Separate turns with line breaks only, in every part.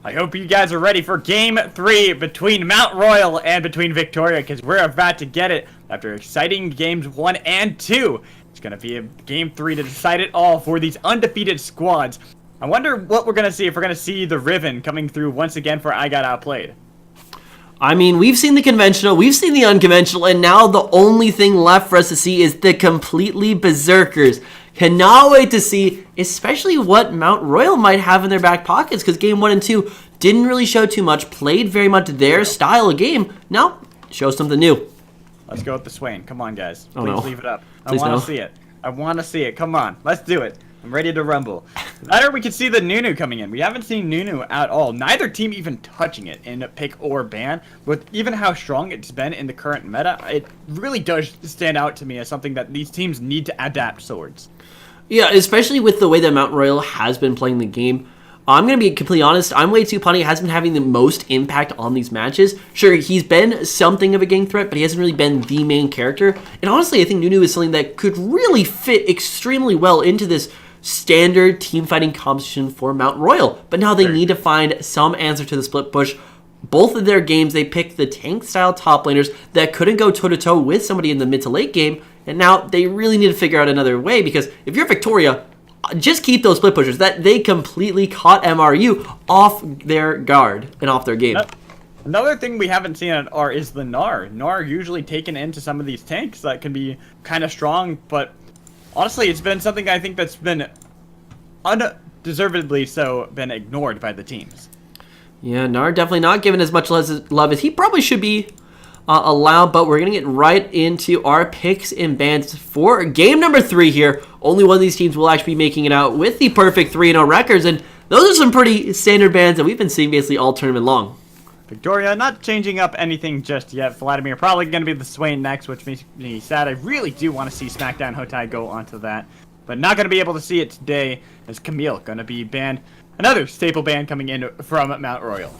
I hope you guys are ready for Game 3 between Mount Royal and between Victoria, because we're about to get it after exciting Games 1 and 2. It's going to be a Game 3 to decide it all for these undefeated squads. I wonder what we're going to see, if we're going to see the Riven coming through once again for I Got Outplayed.
I mean, we've seen the conventional, we've seen the unconventional, and now the only thing left for us to see is the completely berserkers. Cannot wait to see, especially what Mount Royal might have in their back pockets, because Game 1 and 2 didn't really show too much, played very much their style of game. Now, show something new.
Let's go with the Swain. Come on, guys.
Oh,
Please
no.
leave it up.
Please
I want
no.
to see it. I want to see it. Come on. Let's do it. I'm ready to rumble. Later, we can see the Nunu coming in. We haven't seen Nunu at all. Neither team even touching it in pick or ban. With even how strong it's been in the current meta, it really does stand out to me as something that these teams need to adapt towards.
Yeah, especially with the way that Mount Royal has been playing the game. I'm going to be completely honest, I'm way too punny. Has been having the most impact on these matches. Sure, he's been something of a gang threat, but he hasn't really been the main character. And honestly, I think Nunu is something that could really fit extremely well into this standard team fighting competition for Mount Royal. But now they need to find some answer to the split push. Both of their games, they picked the tank-style top laners that couldn't go toe-to-toe with somebody in the mid to late game. And now they really need to figure out another way, because if you're Victoria, just keep those split pushers. That they completely caught MRU off their guard and off their game.
Another thing we haven't seen at R is the Gnar. Gnar usually taken into some of these tanks that can be kind of strong, but honestly, it's been something I think that's been undeservedly so been ignored by the teams.
Yeah, Gnar definitely not given as much love as he probably should be allowed, but we're going to get right into our picks and bans for game number 3 here. Only one of these teams will actually be making it out with the perfect 3-0 records, and those are some pretty standard bans that we've been seeing basically all tournament long.
Victoria not changing up anything just yet. Vladimir probably going to be the Swain next, which makes me sad. I really do want to see SmackDown Hotai go onto that, but not going to be able to see it today, as Camille going to be banned. Another staple ban coming in from Mount Royal.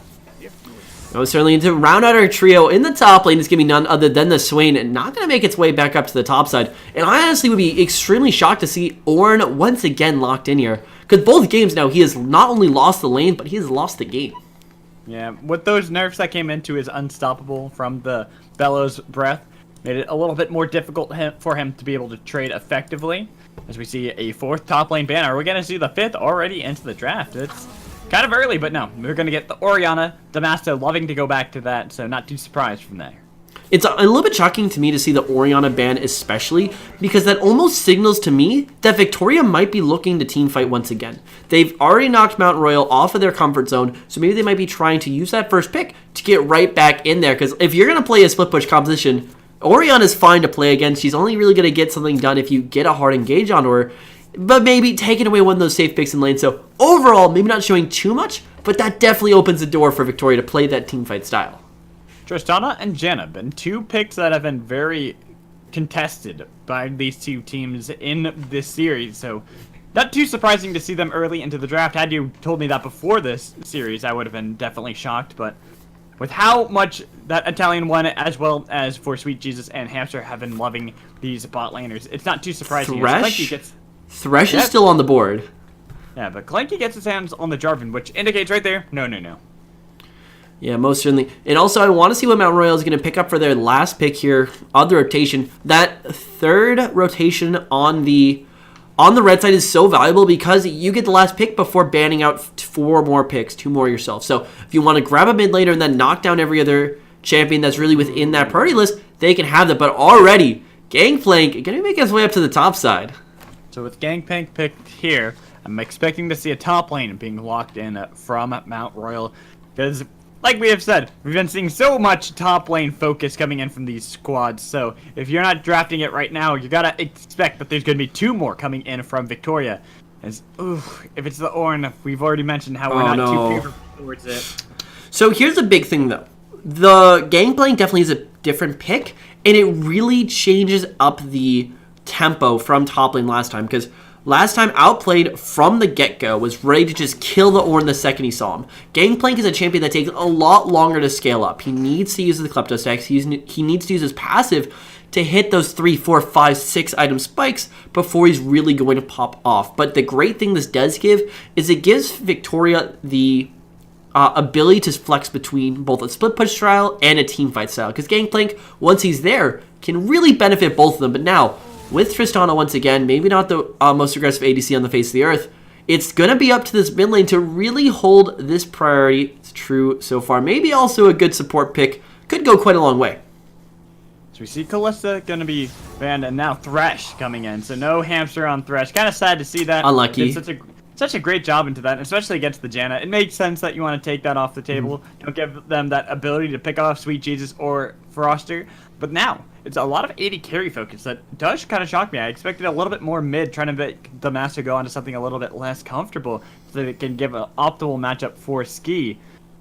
Certainly to round out our trio in the top lane is going to be none other than the Swain, not going to make its way back up to the top side. And I honestly would be extremely shocked to see Ornn once again locked in here, because both games now he has not only lost the lane, but he has lost the game.
Yeah, with those nerfs that came into his Unstoppable from the Bellows Breath, made it a little bit more difficult for him to be able to trade effectively. As we see a 4th top lane ban, are we going to see the 5th already into the draft? It's kind of early, but no, we're going to get the Orianna. Damasto loving to go back to that, so not too surprised from there.
It's a little bit shocking to me to see the Orianna ban especially, because that almost signals to me that Victoria might be looking to teamfight once again. They've already knocked Mount Royal off of their comfort zone, so maybe they might be trying to use that first pick to get right back in there, because if you're going to play a split push composition, Orianna's fine to play against. She's only really going to get something done if you get a hard engage onto her, but maybe taking away one of those safe picks in lane. So overall, maybe not showing too much, but that definitely opens the door for Victoria to play that teamfight style.
Tristana and Janna have been 2 picks that have been very contested by these 2 teams in this series, so not too surprising to see them early into the draft. Had you told me that before this series, I would have been definitely shocked, but with how much that Italian one, as well as For Sweet Jesus and Hamster, have been loving these bot laners, it's not too surprising.
Thresh is still on the board.
Yeah, but Clanky gets his hands on the Jarvan, which indicates right there, no.
Yeah, most certainly. And also, I want to see what Mount Royal is going to pick up for their last pick here on the rotation. That 3rd rotation on the red side is so valuable because you get the last pick before banning out 4 more picks, 2 more yourself. So if you want to grab a mid laner and then knock down every other champion that's really within that priority list, they can have that. But already, Gangplank going to make its way up to the top side.
So with Gangplank picked here, I'm expecting to see a top lane being locked in from Mount Royal, because like we have said, we've been seeing so much top lane focus coming in from these squads, so if you're not drafting it right now, you gotta expect that there's gonna be 2 more coming in from Victoria. As, if it's the Ornn, we've already mentioned how we're not too favorable towards it.
So here's the big thing though. The Gangplank definitely is a different pick, and it really changes up the tempo from top lane last time, because last time Outplayed from the get-go was ready to just kill the Ornn the second he saw him. Gangplank is a champion that takes a lot longer to scale up. He needs to use the Klepto stacks. He needs to use his passive to hit those 3, 4, 5, 6 item spikes before he's really going to pop off. But the great thing this does give is it gives Victoria the ability to flex between both a split push style and a team fight style. Because Gangplank, once he's there, can really benefit both of them. But now, with Tristana once again, maybe not the most aggressive ADC on the face of the earth, it's going to be up to this mid lane to really hold this priority. It's true so far. Maybe also a good support pick. Could go quite a long way.
So we see Kalista going to be banned, and now Thresh coming in. So no hamster on Thresh. Kind of sad to see that.
Unlucky.
Did such a great job into that, especially against the Janna. It makes sense that you want to take that off the table. Don't give them that ability to pick off Sweet Jesus or Froster. But now, it's a lot of AD carry focus that does kind of shock me. I expected a little bit more mid, trying to make the Master go onto something a little bit less comfortable so that it can give an optimal matchup for Ski.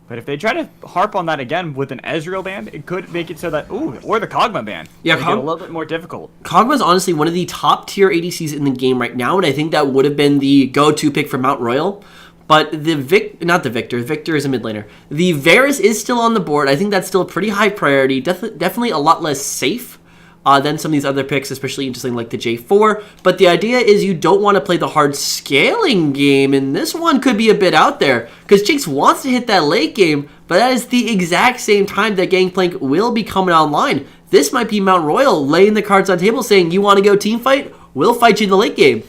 But if they try to harp on that again with an Ezreal ban, it could make it so that, or the Kog'Maw ban.
Yeah,
get a little bit more difficult.
Kog'Maw's honestly one of the top tier ADCs in the game right now, and I think that would have been the go-to pick for Mount Royal. But Victor is a mid laner. The Varus is still on the board. I think that's still a pretty high priority. Definitely a lot less safe than some of these other picks, especially interesting like the J4. But the idea is you don't want to play the hard scaling game, and this one could be a bit out there. Because Jinx wants to hit that late game, but that is the exact same time that Gangplank will be coming online. This might be Mount Royal laying the cards on the table saying, you want to go team fight? We'll fight you in the late game.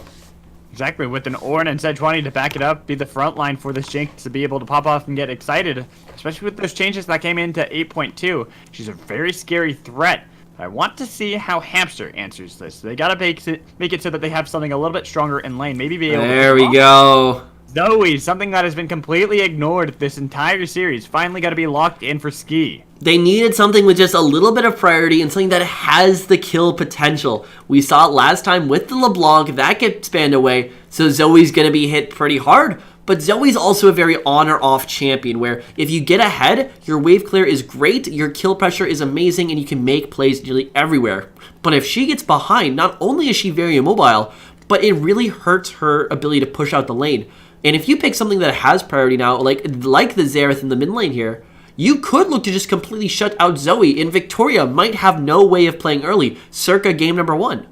Exactly, with an Ornn and Sejuani to back it up, be the front line for this Jinx to be able to pop off and get excited. Especially with those changes that came into 8.2. She's a very scary threat. I want to see how Hamster answers this. They gotta make it so that they have something a little bit stronger in lane. Maybe be able to...
There we go.
Zoe, something that has been completely ignored this entire series, finally got to be locked in for Ski.
They needed something with just a little bit of priority and something that has the kill potential. We saw it last time with the LeBlanc. That gets banned away, so Zoe's going to be hit pretty hard. But Zoe's also a very on or off champion where if you get ahead, your wave clear is great, your kill pressure is amazing, and you can make plays nearly everywhere. But if she gets behind, not only is she very immobile, but it really hurts her ability to push out the lane. And if you pick something that has priority now, like the Xerath in the mid lane here, you could look to just completely shut out Zoe, and Victoria might have no way of playing early, circa game number 1.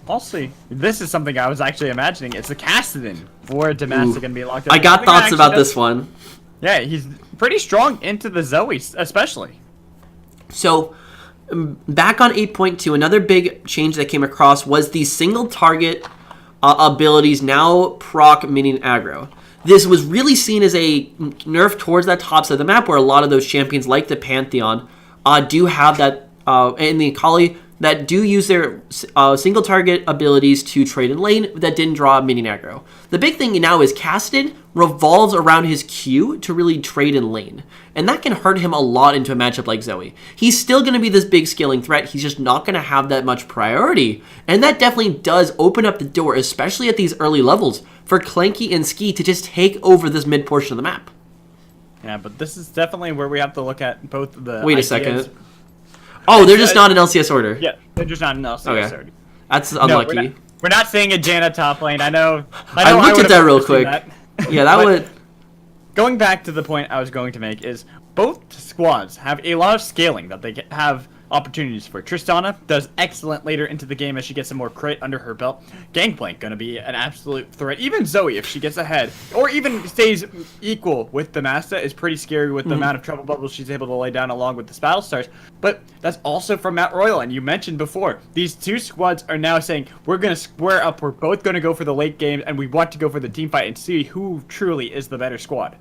Also, this is something I was actually imagining. It's the Kassadin for Demacia going to be locked up.
I got thoughts about this one.
Yeah, he's pretty strong into the Zoe, especially.
So, back on 8.2, another big change that came across was the single target abilities now proc minion aggro. This was really seen as a nerf towards that top side of the map where a lot of those champions like the Pantheon do have that, and the Akali, that do use their single target abilities to trade in lane that didn't draw minion aggro. The big thing now is Kassadin revolves around his Q to really trade in lane. And that can hurt him a lot into a matchup like Zoe. He's still going to be this big scaling threat. He's just not going to have that much priority. And that definitely does open up the door, especially at these early levels, for Clanky and Ski to just take over this mid portion of the map.
Yeah, but this is definitely where we have to look at both the
Wait a
ideas.
second. Oh, they're just not in LCS order.
Yeah, they're just not in LCS order.
That's unlucky.
No, we're not seeing a Janna top lane. I know.
I looked at that real quick. Yeah, that would...
Going back to the point I was going to make is both squads have a lot of scaling that they have opportunities for. Tristana does excellent later into the game as she gets some more crit under her belt. Gangplank going to be an absolute threat. Even Zoe, if she gets ahead, or even stays equal with the Master, is pretty scary with the amount of trouble bubbles she's able to lay down along with the Battle Stars. But that's also from Mount Royal, and you mentioned before, these two squads are now saying, we're going to square up, we're both going to go for the late game, and we want to go for the team fight and see who truly is the better squad.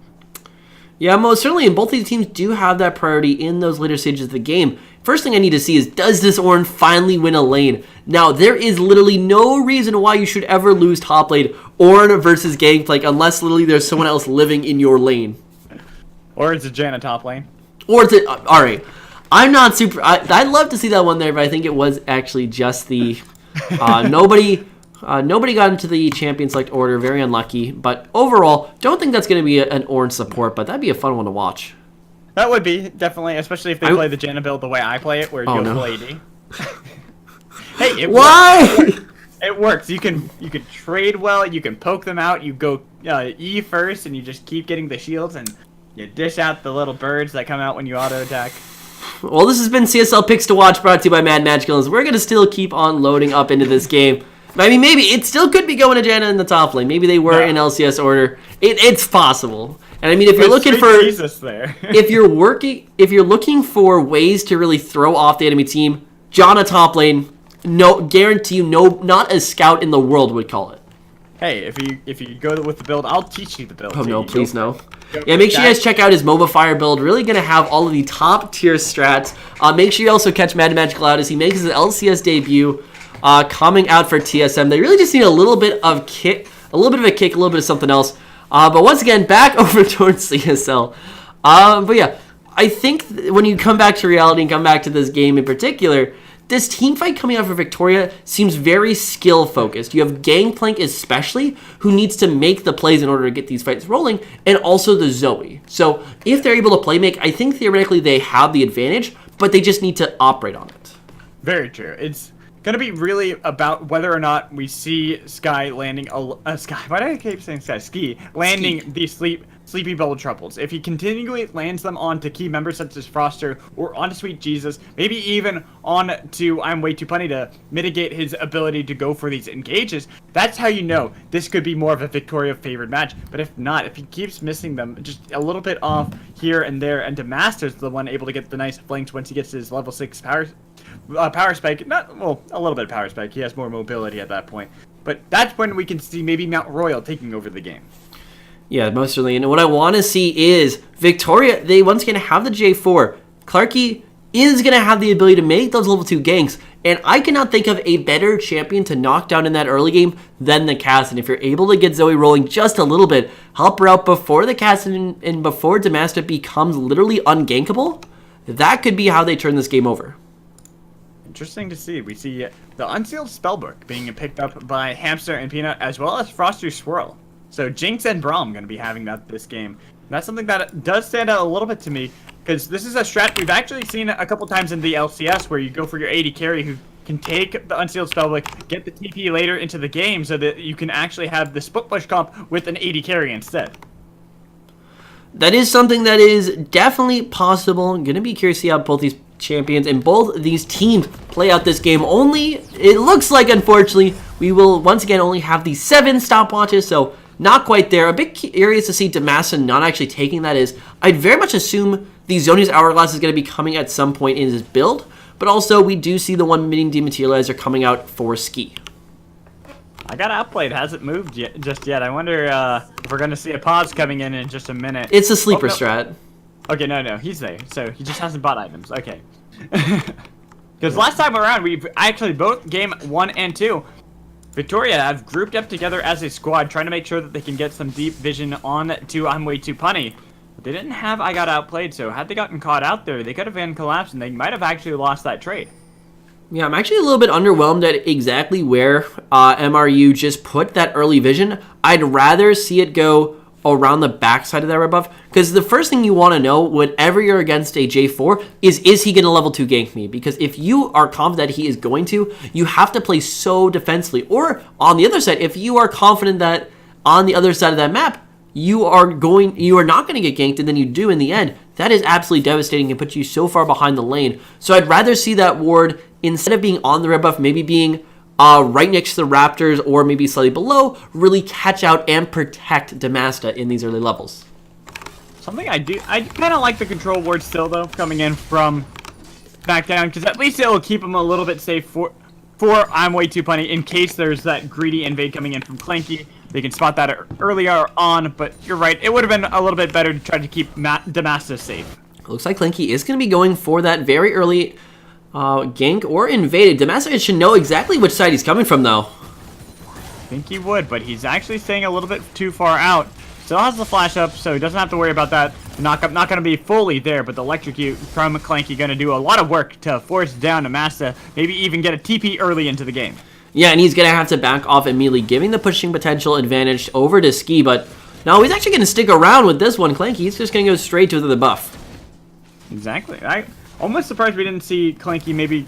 Yeah, most certainly, and both these teams do have that priority in those later stages of the game. First thing I need to see is, does this Ornn finally win a lane? Now, there is literally no reason why you should ever lose top lane Ornn versus Gangplank unless literally there's someone else living in your lane.
Or it's a Janna top lane.
Or it's a... Alright. I'm not super... I'd love to see that one there, but I think it was actually just the... Nobody got into the champion select order. Very unlucky. But overall, don't think that's going to be an Ornn support, but that'd be a fun one to watch.
That would be, definitely, especially if they play the Janna build the way I play it, where you'll play AD. Hey, it works. It works. You can trade well, you can poke them out, you go E first, and you just keep getting the shields, and you dish out the little birds that come out when you auto-attack.
Well, this has been CSL Picks to Watch, brought to you by Mad Magicals. We're going to still keep on loading up into this game. I mean, maybe it still could be going to Janna in the top lane. Maybe they were in LCS order. It's possible. And I mean, if you're looking for
Jesus there.
if you're looking for ways to really throw off the enemy team, Janna top lane, no guarantee you, no, not a scout in the world would call it.
Hey, if you go with the build, I'll teach you the build.
Oh no, please no.
Go
Yeah, make sure you guys check out his MOBA Fire build. Really gonna have all of the top tier strats. Make sure you also catch Mad Magic Cloud as he makes his LCS debut, coming out for TSM. They really just need a little bit of a kick, a little bit of something else. But once again, back over towards CSL. But yeah, I think when you come back to reality and come back to this game in particular, this team fight coming out for Victoria seems very skill focused. You have Gangplank especially, who needs to make the plays in order to get these fights rolling, and also the Zoe. So if they're able to play make, I think theoretically they have the advantage, but they just need to operate on it.
Very true. It's going to be really about whether or not we see Sky landing Sky. Why do I keep saying Sky? Ski landing these sleepy bubble troubles. If he continually lands them onto key members such as Froster or onto Sweet Jesus, maybe even onto I'm Way Too Punny to mitigate his ability to go for these engages, that's how you know this could be more of a Victoria favored match. But if not, if he keeps missing them just a little bit off here and there, and Demaster's the one able to get the nice flanks once he gets his level 6 power spike, a little bit of power spike. He has more mobility at that point. But that's when we can see maybe Mount Royal taking over the game.
Yeah, most certainly. And what I want to see is Victoria, they once again have the J4. Clarky is going to have the ability to make those level 2 ganks. And I cannot think of a better champion to knock down in that early game than the Cass. And if you're able to get Zoe rolling just a little bit, help her out before the Cass and before Demaster becomes literally ungankable, that could be how they turn this game over.
Interesting to see. We see the Unsealed Spellbook being picked up by Hamster and Peanut, as well as Frosty Swirl. So Jinx and Braum going to be having this game. And that's something that does stand out a little bit to me, because this is a strat we've actually seen a couple times in the LCS, where you go for your AD carry who can take the Unsealed Spellbook, get the TP later into the game, so that you can actually have the split push comp with an AD carry instead.
That is something that is definitely possible. I'm going to be curious to see how both these champions and both these teams play out this game. Only, it looks like, unfortunately, we will once again only have the 7 stopwatches, so not quite there. A bit curious to see Demaster not actually taking that is. I'd very much assume the Zonia's Hourglass is going to be coming at some point in his build, but also we do see the 1 mini dematerializer coming out for Ski.
I got outplayed. Hasn't moved just yet. I wonder if we're going to see a pause coming in just a minute.
It's a sleeper strat.
Okay, no, he's there. So he just hasn't bought items. Okay. Because last time around, we've actually both game 1 and 2, Victoria have grouped up together as a squad, trying to make sure that they can get some deep vision on to I'm Way Too Punny. But they didn't have I Got Outplayed, so had they gotten caught out there, they could have been collapsed, and they might have actually lost that trade.
Yeah, I'm actually a little bit underwhelmed at exactly where MRU just put that early vision. I'd rather see it go around the backside of that red buff, because the first thing you want to know whenever you're against a J4 is he going to level 2 gank me? Because if you are confident he is going to, you have to play so defensively. Or on the other side, if you are confident that on the other side of that map you are not going to get ganked, and then you do in the end, that is absolutely devastating and puts you so far behind the lane. So I'd rather see that ward, instead of being on the red buff, maybe being right next to the Raptors or maybe slightly below, really catch out and protect Demaster in these early levels.
Something I kind of like the control ward still, though, coming in from back down, because at least it will keep them a little bit safe for I'm Way Too Punny in case there's that greedy invade coming in from Clanky. They can spot that earlier on, but you're right, it would have been a little bit better to try to keep Demaster safe.
Looks like Clanky is going to be going for that very early gank or invaded. Demaster should know exactly which side he's coming from, though.
I think he would, but he's actually staying a little bit too far out. Still has the flash up, so he doesn't have to worry about that. The knockup not going to be fully there, but the electrocute from Clanky going to do a lot of work to force down Demaster, maybe even get a TP early into the game.
Yeah, and he's going to have to back off immediately, giving the pushing potential advantage over to Ski, but no, he's actually going to stick around with this one. Clanky, he's just going to go straight to the buff.
Exactly. I almost surprised we didn't see Clanky maybe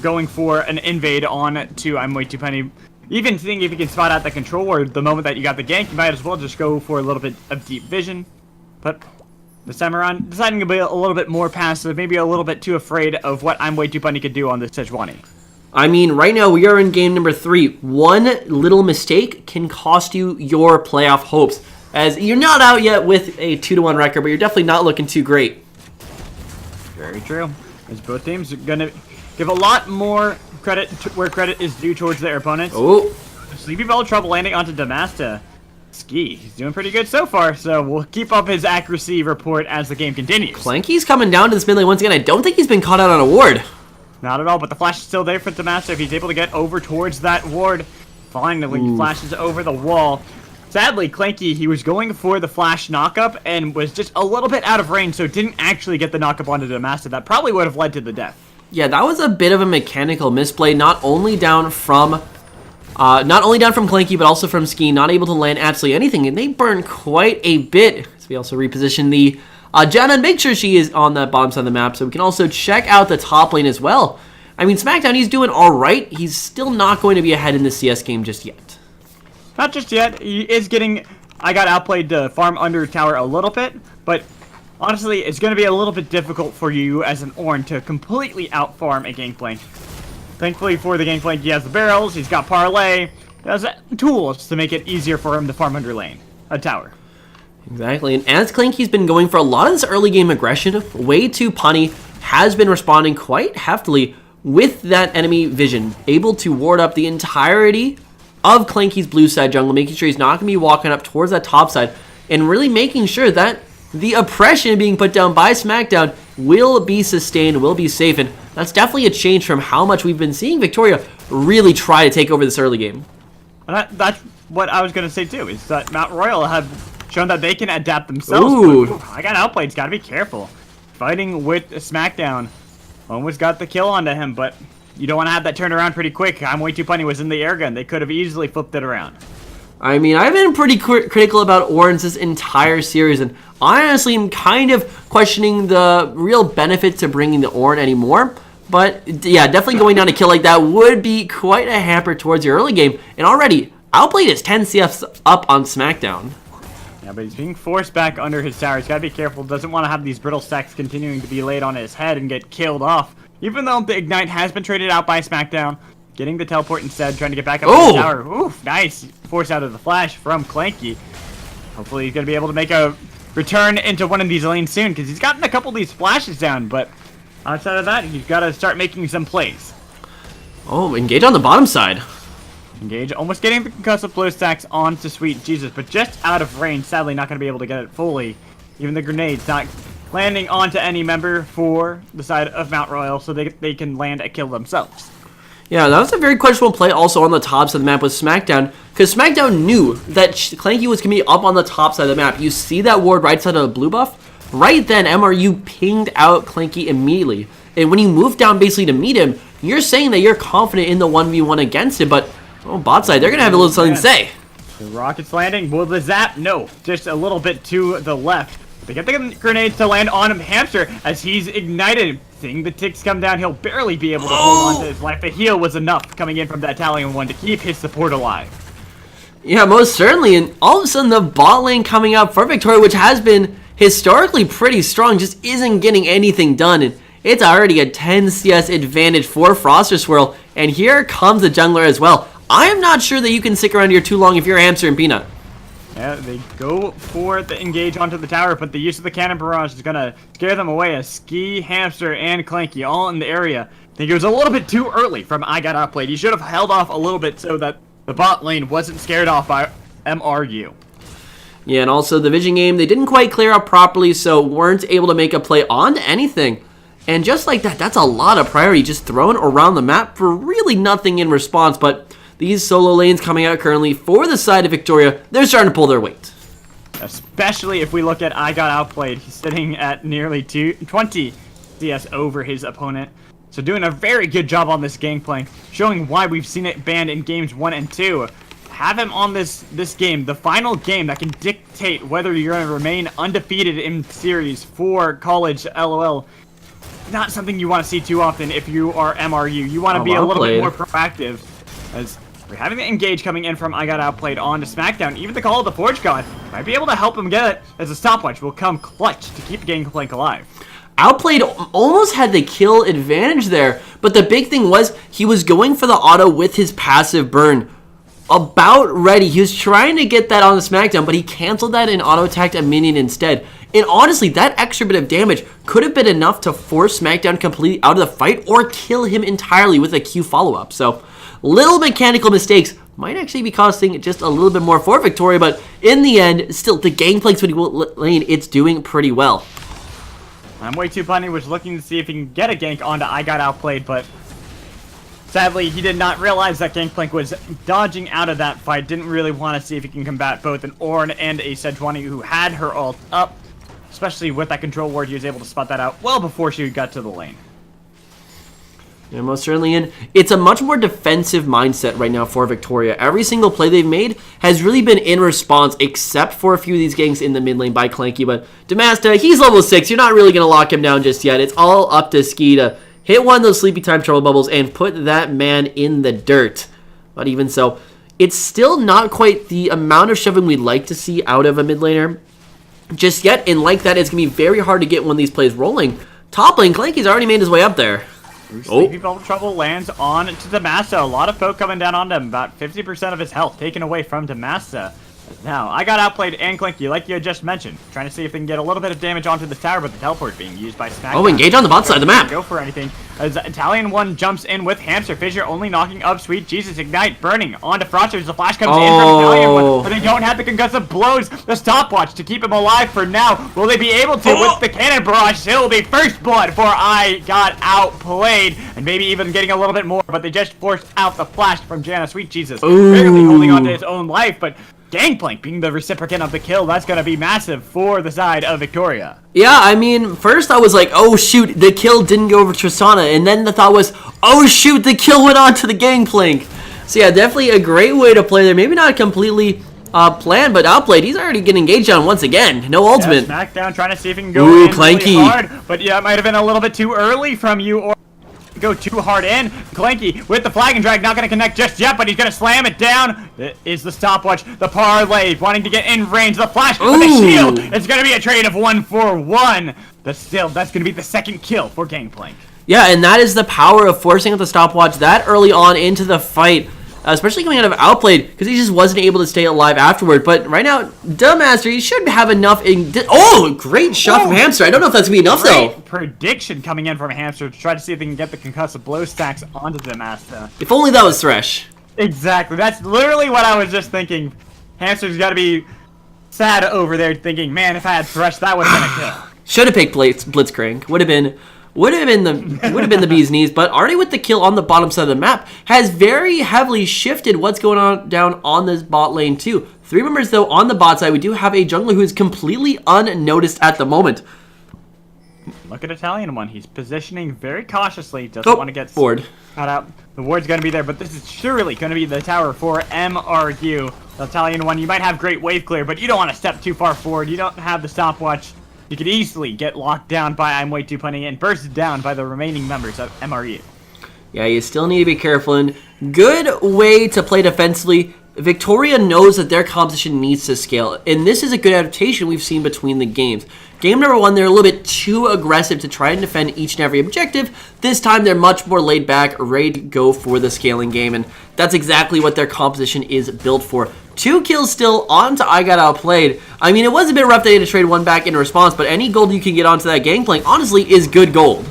going for an invade on to I'm Way Too Punny. Even seeing if you can spot out the control ward the moment that you got the gank, you might as well just go for a little bit of deep vision. But this time around, deciding to be a little bit more passive, maybe a little bit too afraid of what I'm Way Too Punny could do on this Sejuani.
I mean, right now we are in game number 3. One little mistake can cost you your playoff hopes, as you're not out yet with a 2-1 record, but you're definitely not looking too great.
Very true. As both teams are going to give a lot more credit to where credit is due towards their opponents.
Oh,
Sleepy Bell trouble landing onto Damasta. Ski, he's doing pretty good so far, so we'll keep up his accuracy report as the game continues.
Clanky's coming down to this mid lane once again. I don't think he's been caught out on a ward.
Not at all, but the flash is still there for Damasta if he's able to get over towards that ward. Finally, flashes over the wall. Sadly, Clanky, he was going for the flash knockup and was just a little bit out of range, so didn't actually get the knockup onto Damasta. That probably would have led to the death.
Yeah, that was a bit of a mechanical misplay, not only down from Clanky, but also from Ski, not able to land absolutely anything, and they burn quite a bit. So we also reposition the Janna and make sure she is on the bottom side of the map, so we can also check out the top lane as well. I mean, SmackDown, he's doing alright. He's still not going to be ahead in the CS game just yet.
Not just yet. He is getting... I got outplayed to farm under tower a little bit, but honestly, it's going to be a little bit difficult for you as an Ornn to completely outfarm a Gangplank. Thankfully for the Gangplank, he has the barrels, he's got Parlay, he has tools to make it easier for him to farm under lane, a tower.
Exactly, and as Clanky's been going for a lot of this early game aggression, way too punny has been responding quite heftily with that enemy vision, able to ward up the entirety of Clanky's blue side jungle, making sure he's not going to be walking up towards that top side, and really making sure that the oppression being put down by SmackDown will be sustained, will be safe, and that's definitely a change from how much we've been seeing Victoria really try to take over this early game.
And that's what I was going to say too, is that Mount Royal have shown that they can adapt themselves.
Ooh.
But, I got outplayed, got to be careful. Fighting with SmackDown, almost got the kill onto him, but you don't want to have that turned around pretty quick. I'm way too punny was in the air gun. They could have easily flipped it around.
I mean, I've been pretty critical about Ornns this entire series, and I honestly am kind of questioning the real benefit to bringing the Ornn anymore. But yeah, definitely going down a kill like that would be quite a hamper towards your early game. And already, outplayed is 10 CFs up on SmackDown.
Yeah, but he's being forced back under his tower. He's got to be careful. Doesn't want to have these brittle stacks continuing to be laid on his head and get killed off. Even though the Ignite has been traded out by SmackDown, getting the teleport instead, trying to get back up to the tower. Oof, nice. Force out of the flash from Clanky. Hopefully he's going to be able to make a return into one of these lanes soon, because he's gotten a couple of these flashes down, but outside of that, he's got to start making some plays.
Oh, engage on the bottom side.
Engage, almost getting the concussive blow stacks onto Sweet Jesus, but just out of range. Sadly, not going to be able to get it fully. Even the grenades not landing onto any member for the side of Mount Royal, so they can land a kill themselves.
Yeah, that was a very questionable play also on the top side of the map with SmackDown, because SmackDown knew that Clanky was going to be up on the top side of the map. You see that ward right side of the blue buff? Right then, MRU pinged out Clanky immediately. And when you move down basically to meet him, you're saying that you're confident in the 1v1 against it, but bot side, they're going to have a little something to say.
The rocket's landing. Will the zap? No, just a little bit to the left. They get the grenades to land on him, Hamster, as he's ignited. Seeing the ticks come down, he'll barely be able to hold on to his life. The heal was enough coming in from that Italian one to keep his support alive.
Yeah, most certainly. And all of a sudden, the bot lane coming up for Victoria, which has been historically pretty strong, just isn't getting anything done. And it's already a 10 CS advantage for Froster Swirl. And here comes the jungler as well. I am not sure that you can stick around here too long if you're Hamster and Peanut.
Yeah, they go for the engage onto the tower, but the use of the cannon barrage is going to scare them away as Ski, Hamster, and Clanky all in the area. I think it was a little bit too early from I Got Outplayed. He should have held off a little bit so that the bot lane wasn't scared off by MRU.
Yeah, and also the vision game, they didn't quite clear up properly, so weren't able to make a play on anything. And just like that, that's a lot of priority just thrown around the map for really nothing in response, but these solo lanes coming out currently for the side of Victoria, they're starting to pull their weight.
Especially if we look at I Got Outplayed. He's sitting at nearly 20 CS over his opponent. So doing a very good job on this Gangplank, showing why we've seen it banned in games 1 and 2. Have him on this game, the final game that can dictate whether you're going to remain undefeated in series for college LOL. Not something you want to see too often if you are MRU. You want to be a little bit more proactive, as we're having the engage coming in from I Got Outplayed on to SmackDown. Even the call of the Forge God might be able to help him get it, as a stopwatch will come clutch to keep Gangplank alive.
Outplayed almost had the kill advantage there, but the big thing was he was going for the auto with his passive burn. About ready. He was trying to get that on the SmackDown, but he canceled that and auto-attacked a minion instead. And honestly, that extra bit of damage could have been enough to force SmackDown completely out of the fight or kill him entirely with a Q follow-up. So, little mechanical mistakes might actually be costing just a little bit more for Victoria, but in the end, still, the Gangplank's lane, it's doing pretty well.
I'm way too punny, was looking to see if he can get a gank onto I Got Outplayed, but sadly, he did not realize that Gangplank was dodging out of that fight. Didn't really want to see if he can combat both an Ornn and a Sejuani who had her ult up. Especially with that control ward, he was able to spot that out well before she got to the lane.
Yeah, most certainly, and it's a much more defensive mindset right now for Victoria. Every single play they've made has really been in response, except for a few of these ganks in the mid lane by Clanky. But Damasta, he's level 6. You're not really going to lock him down just yet. It's all up to Ski to hit one of those sleepy time trouble bubbles and put that man in the dirt. But even so, it's still not quite the amount of shoving we'd like to see out of a mid laner just yet. And like that, it's going to be very hard to get one of these plays rolling. Top lane, Clanky's already made his way up there.
Sleepy Bubble Trouble lands on to Damasta. A lot of poke coming down onto him. About 50% of his health taken away from Damasta. Now, I got outplayed and Clanky, like you had just mentioned. Trying to see if they can get a little bit of damage onto the tower, but the teleport being used by SmackDown.
Oh, engage on the bot side of the map.
Go for anything. As Italian one jumps in with Hamster. Fissure only knocking up Sweet Jesus. Ignite, burning onto Frosters. The flash comes in from Italian one, but they don't have the concussive blows. The stopwatch to keep him alive for now. Will they be able to with the cannon barrage? It'll be first blood for I Got Outplayed. And maybe even getting a little bit more, but they just forced out the flash from Janna. Sweet Jesus. Barely holding on to his own life, but Gangplank being the reciprocant of the kill, that's going to be massive for the side of Victoria.
Yeah, I mean, first I was like, oh shoot, the kill didn't go over Tristana, and then the thought was, oh shoot, the kill went on to the Gangplank. So yeah, definitely a great way to play there. Maybe not completely planned, but outplayed. He's already getting engaged on once again. No ultimate.
Yeah, SmackDown trying to see if he can go in really hard, but yeah, it might have been a little bit too early from you, or go too hard in. Clanky with the flag and drag, not going to connect just yet, but he's going to slam it down. It is the stopwatch, the parlay, wanting to get in range, the flash, with the shield. It's going to be a trade of 1-for-1. But still, that's going to be the second kill for Gangplank.
Yeah, and that is the power of forcing out the stopwatch that early on into the fight, especially coming out of outplayed, because he just wasn't able to stay alive afterward. But right now, Dumbmaster, he should have enough. Great shot from Hamster. I don't know if that's going to be enough, though.
Prediction coming in from Hamster to try to see if they can get the concussive blow stacks onto Dumbmaster.
If only that was Thresh.
Exactly. That's literally what I was just thinking. Hamster's got to be sad over there thinking, man, if I had Thresh, that would have been a kill.
Should have picked Blitzcrank. Would have been the bee's knees, but already with the kill on the bottom side of the map has very heavily shifted what's going on down on this bot lane too. 3 members though on the bot side. We do have a jungler who is completely unnoticed at the moment.
Look at Italian one. He's positioning very cautiously. Doesn't want to get
bored.
Cut out. The ward's going to be there, but this is surely going to be the tower for MRU. The Italian one, you might have great wave clear, but you don't want to step too far forward. You don't have the stopwatch. You could easily get locked down by I'm Way Too Punny and bursted down by the remaining members of MRU.
Yeah, you still need to be careful, and good way to play defensively. Victoria knows that their composition needs to scale, and this is a good adaptation we've seen between the games. Game number 1, they're a little bit too aggressive to try and defend each and every objective. This time, they're much more laid back, ready to go for the scaling game, and that's exactly what their composition is built for. 2 kills still onto I Got Outplayed. I mean, it was a bit rough that he had to trade one back in response, but any gold you can get onto that Gangplank, honestly, is good gold.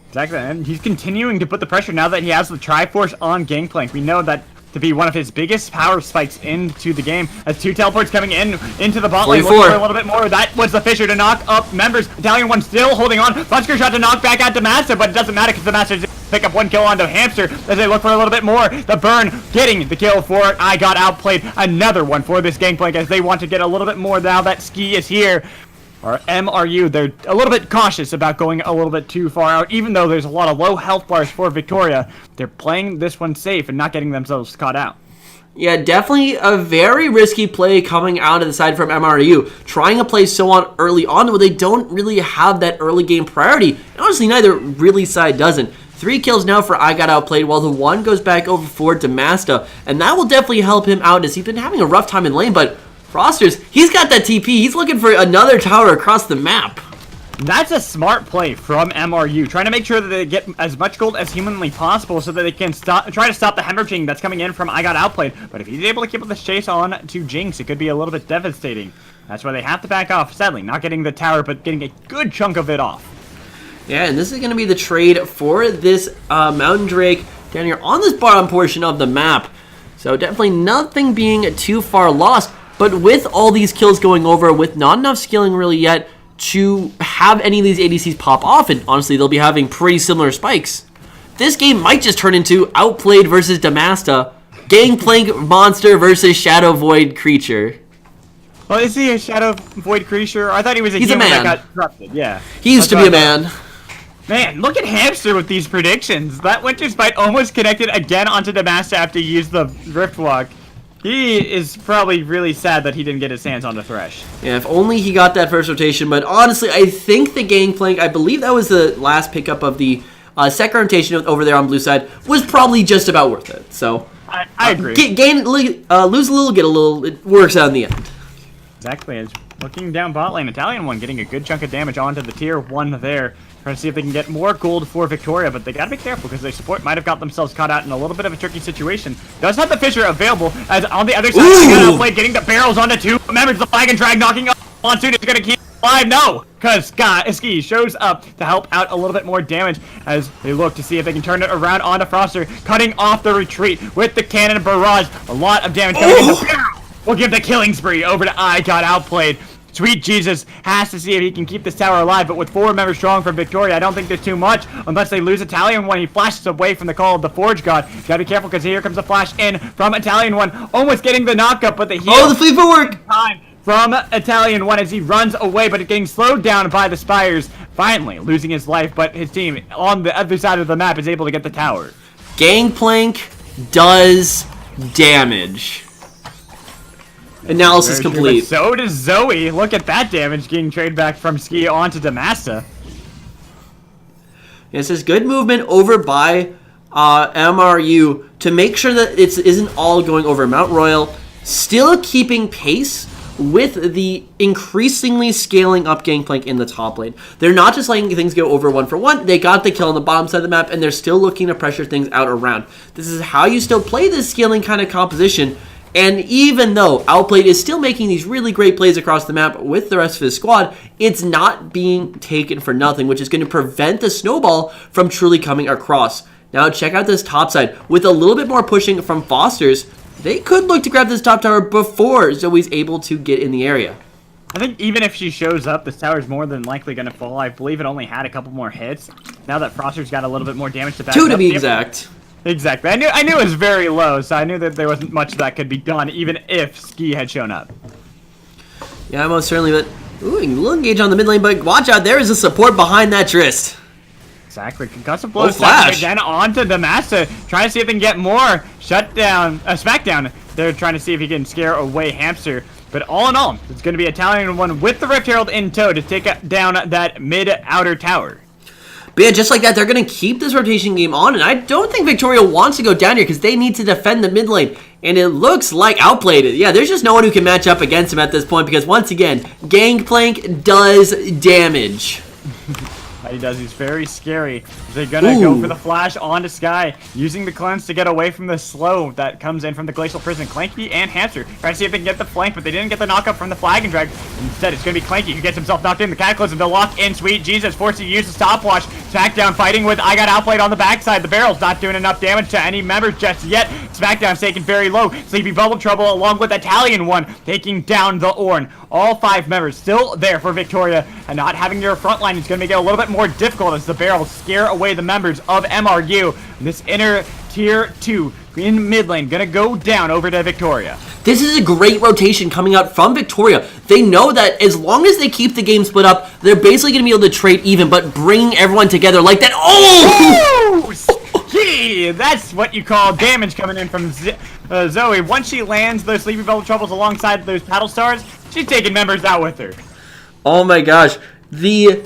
Exactly, and he's continuing to put the pressure now that he has the Triforce on Gangplank. We know that to be one of his biggest power spikes into the game, as 2 teleports coming into the bot lane, looking for a little bit more. That was the Fissure to knock up members. Italian one still holding on. Busker shot to knock back at Damasta, but it doesn't matter because the Master's pick up 1 kill onto Hamster as they look for a little bit more. The burn getting the kill for I Got Outplayed. Another one for this Gangplank as they want to get a little bit more now that Ski is here. Or MRU, they're a little bit cautious about going a little bit too far out, even though there's a lot of low health bars for Victoria. They're playing this one safe and not getting themselves caught out.
Yeah, definitely a very risky play coming out of the side from MRU. Trying a play so on early on where they don't really have that early game priority. And honestly, neither really side doesn't. 3 kills now for I Got Outplayed, while the 1 goes back over for Damasta. And that will definitely help him out as he's been having a rough time in lane, but Frosters, he's got that TP. He's looking for another tower across the map.
That's a smart play from MRU, trying to make sure that they get as much gold as humanly possible so that they can try to stop the hemorrhaging that's coming in from I Got Outplayed. But if he's able to keep this chase on to Jinx, it could be a little bit devastating. That's why they have to back off, sadly. Not getting the tower, but getting a good chunk of it off.
Yeah, and this is going to be the trade for this Mountain Drake down here on this bottom portion of the map. So definitely nothing being too far lost. But with all these kills going over, with not enough scaling really yet to have any of these ADCs pop off, and honestly, they'll be having pretty similar spikes. This game might just turn into Outplayed versus Damasta, Gangplank Monster versus Shadow Void Creature.
Well, is he a Shadow Void Creature? I thought he was a
He's
human
a man.
that got corrupted, yeah.
He used to be a man.
Man, look at Hamster with these predictions. That Winter Spite almost connected again onto Damasta after he used the Rift Walk. He is probably really sad that he didn't get his hands on the Thresh.
Yeah, if only he got that first rotation. But honestly, I think the Gangplank, I believe that was the last pickup of the second rotation over there on blue side, was probably just about worth it. So
I agree.
Lose a little, get a little. It works out in the end.
Exactly. As looking down bot lane, Italian one getting a good chunk of damage onto the tier 1 there. Trying to see if they can get more gold for Victoria, but they gotta be careful because their support might have got themselves caught out in a little bit of a tricky situation. Does have the Fissure available, as on the other side, they got outplayed, getting the barrels onto 2 members. The flag and drag knocking up. Monsoon is gonna keep alive. No, because Ski shows up to help out a little bit more damage as they look to see if they can turn it around onto Froster, cutting off the retreat with the cannon barrage. A lot of damage coming in. We'll give the killing spree over to I Got Outplayed. Sweet Jesus has to see if he can keep this tower alive, but with 4 members strong from Victoria, I don't think there's too much unless they lose Italian One. He flashes away from the call of the Forge God. Gotta be careful because here comes a flash in from Italian One, almost getting the knockup, but the heal.
Oh, the fleet footwork!
Time from Italian One as he runs away, but getting slowed down by the Spires. Finally losing his life, but his team on the other side of the map is able to get the tower.
Gangplank does damage. Analysis complete.
So does Zoe. Look at that damage getting traded back from Ski onto Damasta.
It says good movement over by MRU to make sure that it isn't all going over Mount Royal. Still keeping pace with the increasingly scaling up Gangplank in the top lane. They're not just letting things go over 1-for-1. They got the kill on the bottom side of the map, and they're still looking to pressure things out around. This is how you still play this scaling kind of composition. And even though Outplayed is still making these really great plays across the map with the rest of his squad, it's not being taken for nothing, which is going to prevent the snowball from truly coming across. Now check out this top side. With a little bit more pushing from Foster's, they could look to grab this top tower before Zoe's able to get in the area.
I think even if she shows up, this tower is more than likely going to fall. I believe it only had a couple more hits. Now that Froster's got a little bit more damage to back
2 to be exact.
Exactly. I knew it was very low, so I knew that there wasn't much that could be done, even if Ski had shown up.
Yeah, most certainly, but ooh, a little engage on the mid lane, but watch out, there is a support behind that Trist.
Exactly. Concussive blow
flash.
again onto Damasta, trying to see if they can get more Smackdown. They're trying to see if he can scare away Hamster. But all in all, it's going to be Italian One with the Rift Herald in tow to take down that mid-outer tower.
But yeah, just like that, they're going to keep this rotation game on, and I don't think Victoria wants to go down here because they need to defend the mid lane, and it looks like Outplayed. Yeah, there's just no one who can match up against him at this point because, once again, Gangplank does damage.
He does. He's very scary. They're gonna go for the flash onto Sky, using the cleanse to get away from the slow that comes in from the Glacial Prison. Clanky and Hamster trying to see if they can get the flank, but they didn't get the knockup from the flag and drag. Instead, it's gonna be Clanky who gets himself knocked in. The Cataclysm to lock in. Sweet Jesus, forced to use the stopwatch. Smackdown fighting with I Got Outplayed on the backside. The barrel's not doing enough damage to any members just yet. Smackdown's taken very low. Sleepy Bubble Trouble along with Italian One taking down the Ornn. All 5 members still there for Victoria, and not having your front line is going to make it a little bit more difficult as the barrels scare away the members of MRU. This inner tier 2 in mid lane going to go down over to Victoria.
This is a great rotation coming out from Victoria. They know that as long as they keep the game split up, they're basically going to be able to trade even, but bringing everyone together like that. Oh!
Gee, that's what you call damage coming in from Zoe. Once she lands those Sleepy Bubble Troubles alongside those Paddle Stars, she's taking members out with her.
Oh my gosh. The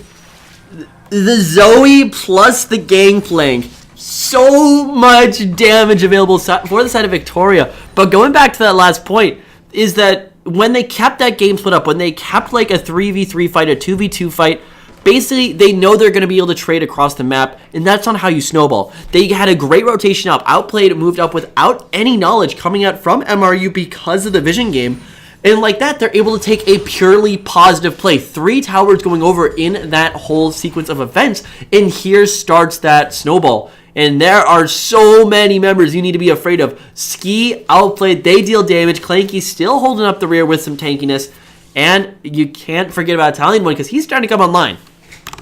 Zoe plus the Gangplank. So much damage available for the side of Victoria. But going back to that last point, is that when they kept that game split up, when they kept like a 3v3 fight, a 2v2 fight, Basically, they know they're going to be able to trade across the map, and that's not how you snowball. They had a great rotation up, outplayed, moved up without any knowledge coming out from MRU because of the vision game. And like that, they're able to take a purely positive play. 3 towers going over in that whole sequence of events, and here starts that snowball. And there are so many members you need to be afraid of. Ski outplayed, they deal damage. Clanky still holding up the rear with some tankiness. And you can't forget about Italian One because he's starting to come online.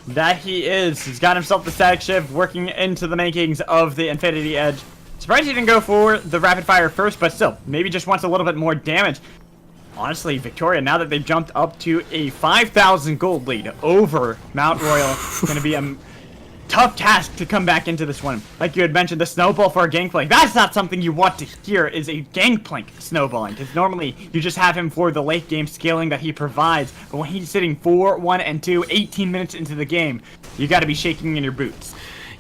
That he is. He's got himself the static shift working into the makings of the Infinity Edge. Surprised he didn't go for the rapid fire first, but still, maybe just wants a little bit more damage. Honestly, Victoria, now that they've jumped up to a 5,000 gold lead over Mount Royal, going to be a tough task to come back into this one. Like you had mentioned, the snowball for a gangplank. That's not something you want to hear, is a gangplank snowballing. Because normally, you just have him for the late game scaling that he provides. But when he's sitting 4, 1, and 2, 18 minutes into the game, you got to be shaking in your boots.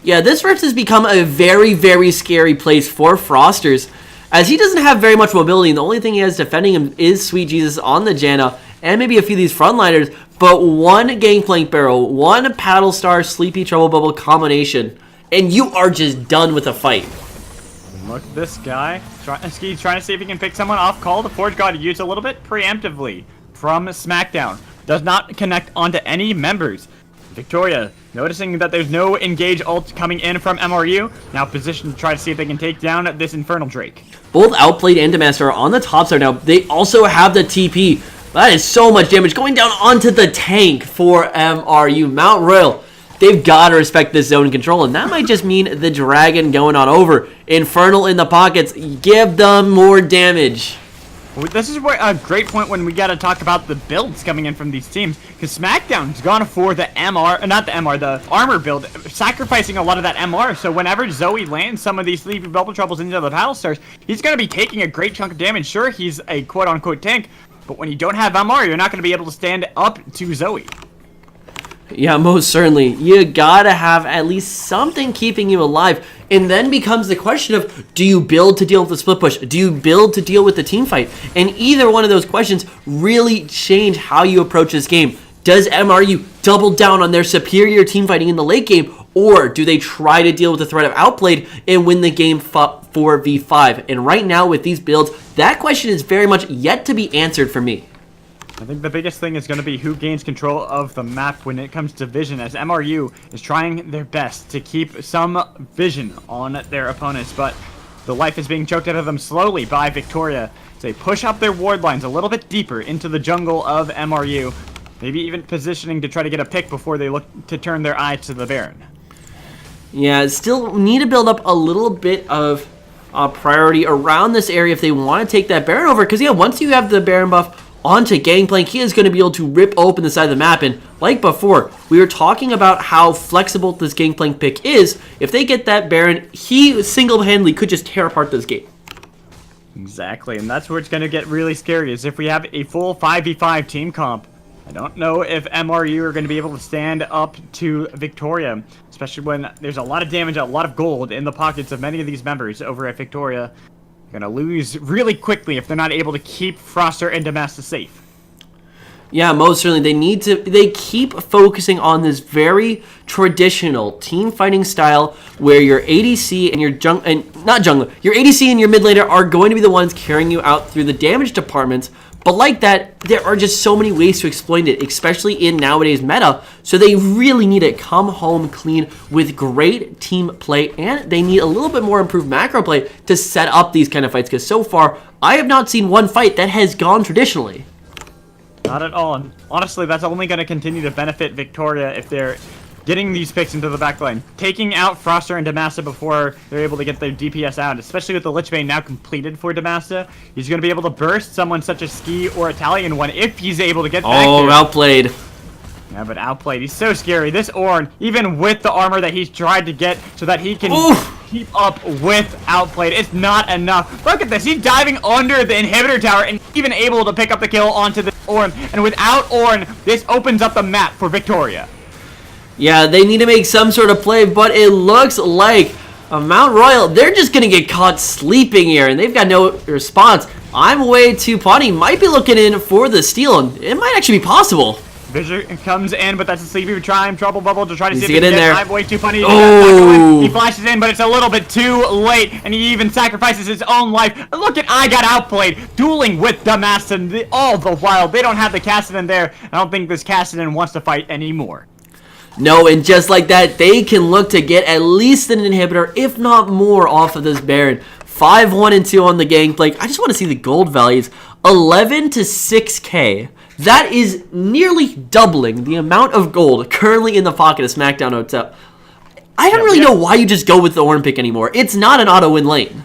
Yeah, this verse has become a very, very scary place for Frosters, as he doesn't have very much mobility, and the only thing he has defending him is Sweet Jesus on the Janna, and maybe a few of these frontliners, but one Gangplank Barrel, one Paddle Star Sleepy Trouble Bubble combination, and you are just done with a fight.
Look at this guy. He's trying to see if he can pick someone off call. The Forge God used a little bit preemptively from SmackDown. Does not connect onto any members. Victoria, noticing that there's no engage ult coming in from MRU, now positioned to try to see if they can take down this Infernal Drake.
Both Outplayed and Demaster are on the top side now. They also have the TP. That is so much damage going down onto the tank for MRU. Mount Royal, they've got to respect this zone control, and that might just mean the Dragon going on over. Infernal in the pockets, give them more damage.
This is a great point when we got to talk about the builds coming in from these teams, because SmackDown's gone for the the armor build, sacrificing a lot of that MR, so whenever Zoe lands some of these Sleepy Bubble Troubles into the Battle Stars, he's going to be taking a great chunk of damage. Sure, he's a quote-unquote tank, but when you don't have MR, you're not going to be able to stand up to Zoe.
Yeah, most certainly. You gotta have at least something keeping you alive. And then becomes the question of, do you build to deal with the split push? Do you build to deal with the team fight? And either one of those questions really change how you approach this game. Does MRU double down on their superior team fighting in the late game? Or do they try to deal with the threat of Outplayed and win the game 4v5? And right now with these builds, that question is very much yet to be answered for me.
I think the biggest thing is going to be who gains control of the map when it comes to vision, as MRU is trying their best to keep some vision on their opponents, but the life is being choked out of them slowly by Victoria. So they push up their ward lines a little bit deeper into the jungle of MRU, maybe even positioning to try to get a pick before they look to turn their eye to the Baron.
Yeah, still need to build up a little bit of priority around this area if they want to take that Baron over, because yeah, once you have the Baron buff onto Gangplank, he is going to be able to rip open the side of the map, and like before, we were talking about how flexible this Gangplank pick is. If they get that Baron, he single-handedly could just tear apart this game.
Exactly, and that's where it's going to get really scary, is if we have a full 5v5 team comp. I don't know if MRU are going to be able to stand up to Victoria, especially when there's a lot of damage, a lot of gold in the pockets of many of these members over at Victoria. Gonna lose really quickly if they're not able to keep Froster and Demacia safe.
Yeah, most certainly. They keep focusing on this very traditional team fighting style where your ADC and your your ADC and your mid laner are going to be the ones carrying you out through the damage departments. But like that, there are just so many ways to exploit it, especially in nowadays meta. So they really need to come home clean with great team play, and they need a little bit more improved macro play to set up these kind of fights, because so far, I have not seen one fight that has gone traditionally.
Not at all. And honestly, that's only going to continue to benefit Victoria if they're getting these picks into the backline, taking out Froster and Demacia before they're able to get their DPS out, especially with the Lich Bane now completed for Demacia. He's going to be able to burst someone such as Ski or Italian One if he's able to get back there.
Oh, outplayed.
Yeah, but outplayed. He's so scary. This Ornn, even with the armor that he's tried to get so that he can keep up with outplayed, it's not enough. Look at this. He's diving under the inhibitor tower and even able to pick up the kill onto the Ornn. And without Ornn, this opens up the map for Victoria.
Yeah, they need to make some sort of play, but it looks like Mount Royal, they're just going to get caught sleeping here, and they've got no response. I'm way too punny. Might be looking in for the steal, and it might actually be possible.
Fisher comes in, but that's a sleepy trying trouble bubble to try to see if he
get
can
in there.
I'm way too funny.
Oh.
He flashes in, but it's a little bit too late, and he even sacrifices his own life. And look at I got outplayed, dueling with Damascene all the while. They don't have the Cassidy there. I don't think this Cassidy wants to fight anymore.
No, and just like that, they can look to get at least an inhibitor, if not more, off of this Baron. 5-1 and 2 on the Gangplank. I just want to see the gold values. 11 to 6k. That is nearly doubling the amount of gold currently in the pocket of SmackDown Hotel. I don't really know why you just go with the Ornn pick anymore. It's not an auto-win lane.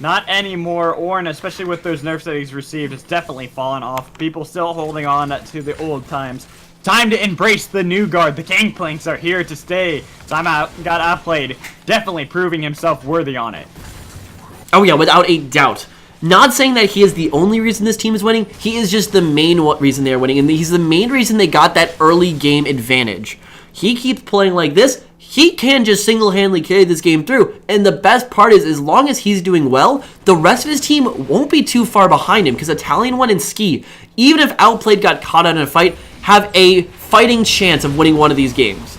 Not anymore. Ornn, especially with those nerfs that he's received, has definitely fallen off. People still holding on to the old times. Time to embrace the new guard. The Gangplanks are here to stay. Got outplayed. Definitely proving himself worthy on it.
Oh yeah, without a doubt. Not saying that he is the only reason this team is winning. He is just the main reason they're winning, and he's the main reason they got that early game advantage. He keeps playing like this, he can just single-handedly carry this game through. And the best part is, as long as he's doing well, the rest of his team won't be too far behind him, because Italian 1 and Ski, even if Outplayed got caught out in a fight, have a fighting chance of winning one of these games.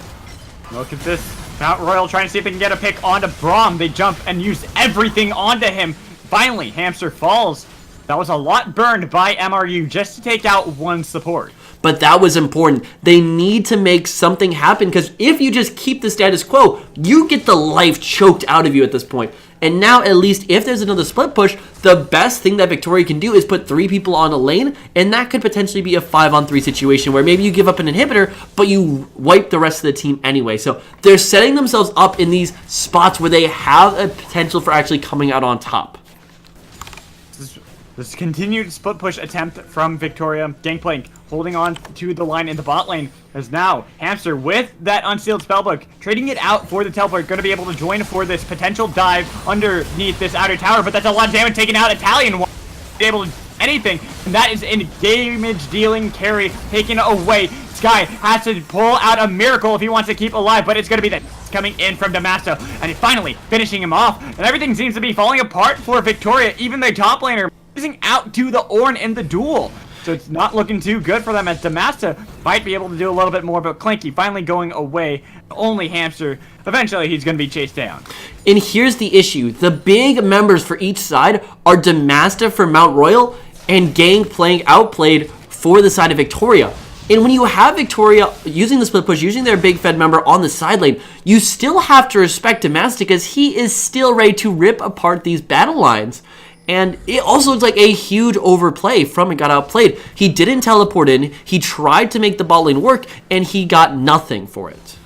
Look at this. Mount Royal trying to see if they can get a pick onto Braum. They jump and use everything onto him. Finally, Hamster falls. That was a lot burned by MRU just to take out one support.
But that was important. They need to make something happen, because if you just keep the status quo, you get the life choked out of you at this point. And now, at least, if there's another split push, the best thing that Victoria can do is put 3 people on a lane, and that could potentially be a 5-on-3 situation where maybe you give up an inhibitor, but you wipe the rest of the team anyway. So they're setting themselves up in these spots where they have a potential for actually coming out on top.
This continued split push attempt from Victoria. Gangplank holding on to the line in the bot lane as now Hamster with that unsealed spellbook, trading it out for the teleport, going to be able to join for this potential dive underneath this outer tower, but that's a lot of damage taken out. Italian won't be able to do anything, and that is a damage dealing carry taken away. Sky has to pull out a miracle if he wants to keep alive, but it's going to be that coming in from Damasto, and finally finishing him off, and everything seems to be falling apart for Victoria. Even the top laner losing out to the Ornn in the duel. So it's not looking too good for them, as Damasta might be able to do a little bit more, but Clanky finally going away. Only Hamster. Eventually, he's going to be chased down.
And here's the issue. The big members for each side are Damasta for Mount Royal and Gangplank Outplayed for the side of Victoria. And when you have Victoria using the split push, using their big Fed member on the side lane, you still have to respect Damasta, because he is still ready to rip apart these battle lines. And it also looks like a huge overplay from it got outplayed. He didn't teleport in, he tried to make the bot lane work, and he got nothing for it.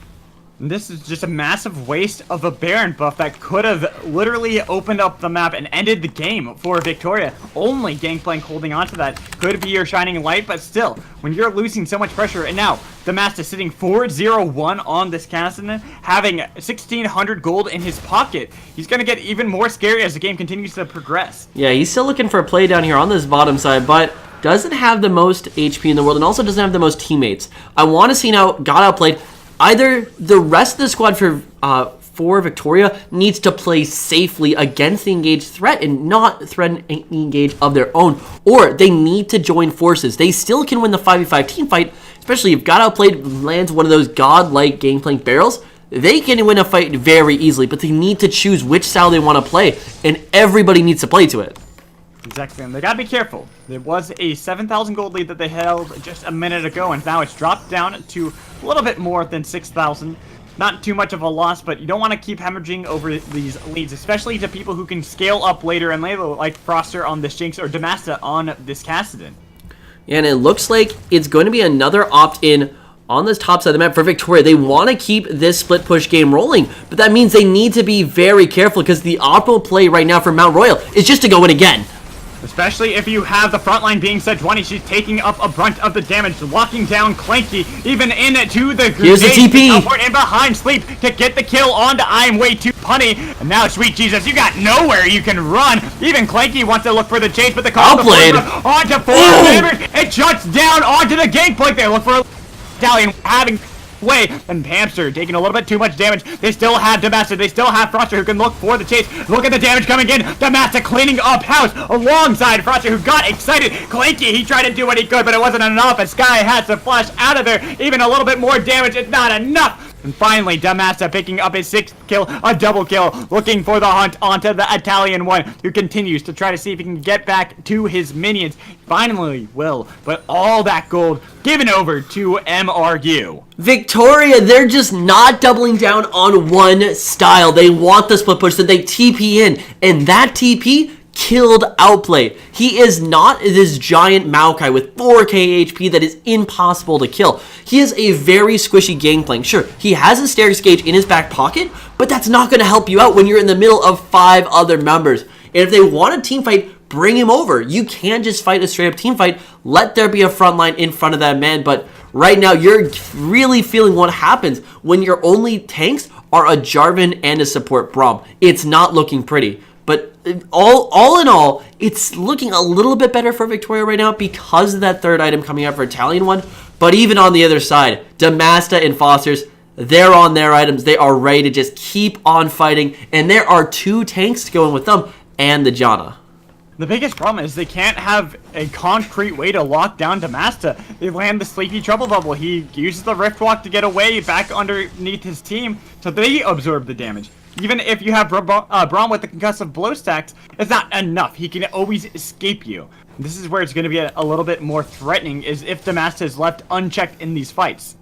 And this is just a massive waste of a Baron buff that could have literally opened up the map and ended the game for Victoria. Only Gangplank holding on to that could be your shining light, but still, when you're losing so much pressure, and now the Master sitting 4-0-1 on this Cassidy, having 1,600 gold in his pocket, he's going to get even more scary as the game continues to progress.
Yeah, he's still looking for a play down here on this bottom side, but doesn't have the most HP in the world, and also doesn't have the most teammates. I want to see now got outplayed. Either the rest of the squad for Victoria needs to play safely against the engaged threat and not threaten any engage of their own, or they need to join forces. They still can win the 5v5 team fight, especially if Got Outplayed lands one of those godlike Gangplank barrels. They can win a fight very easily, but they need to choose which style they want to play, and everybody needs to play to it.
Exactly, and they gotta be careful. There was a 7,000 gold lead that they held just a minute ago, and now it's dropped down to a little bit more than 6,000. Not too much of a loss, but you don't want to keep hemorrhaging over these leads, especially to people who can scale up later and later, like Froster on this Jinx or Damasta on this Cassidy.
And it looks like it's going to be another opt-in on this top side of the map for Victoria. They want to keep this split push game rolling, but that means they need to be very careful, because the optimal play right now for Mount Royal is just to go in again.
Especially if you have the front line being set 20, she's taking up a brunt of the damage, locking down Clanky, even into the
Here's the TP.
Teleport in behind Sleep to get the kill onto I am way too punny. And now, sweet Jesus, you got nowhere you can run. Even Clanky wants to look for the chase, but the call
Outplayed.
onto 4 damage. It shuts down onto the Gangplank. They look for Italian having way, and Hamster taking a little bit too much damage. They still have Demaster, they still have Froster who can look for the chase. Look at the damage coming in. Demaster cleaning up house alongside Froster who got excited. Clanky, he tried to do what he could, but it wasn't enough, and Sky has to flash out of there. Even a little bit more damage is not enough. And finally, Demaster picking up his 6th kill, a double kill, looking for the hunt onto the Italian one, who continues to try to see if he can get back to his minions. Finally will, but all that gold given over to MRU.
Victoria, they're just not doubling down on one style. They want the split push, so they TP in, and that TP killed Outplay. He is not this giant Maokai with 4k HP that is impossible to kill. He is a very squishy gangplank. Sure, he has a Staircase Gauge in his back pocket, but that's not going to help you out when you're in the middle of 5 other members. And if they want a team fight, bring him over. You can't just fight a straight up team fight. Let there be a front line in front of that man, but right now you're really feeling what happens when your only tanks are a Jarvan and a support Braum. It's not looking pretty. But all in all, it's looking a little bit better for Victoria right now because of that 3rd item coming out for Italian one. But even on the other side, Damasta and Fosters, they're on their items. They are ready to just keep on fighting. And there are 2 tanks going with them and the Janna.
The biggest problem is they can't have a concrete way to lock down Damasta. They land the Sleepy Trouble Bubble. He uses the Rift Walk to get away back underneath his team, so they absorb the damage. Even if you have Braum with the concussive blow stacks, it's not enough. He can always escape you. This is where it's going to be a little bit more threatening, is if Damasta is left unchecked in these fights.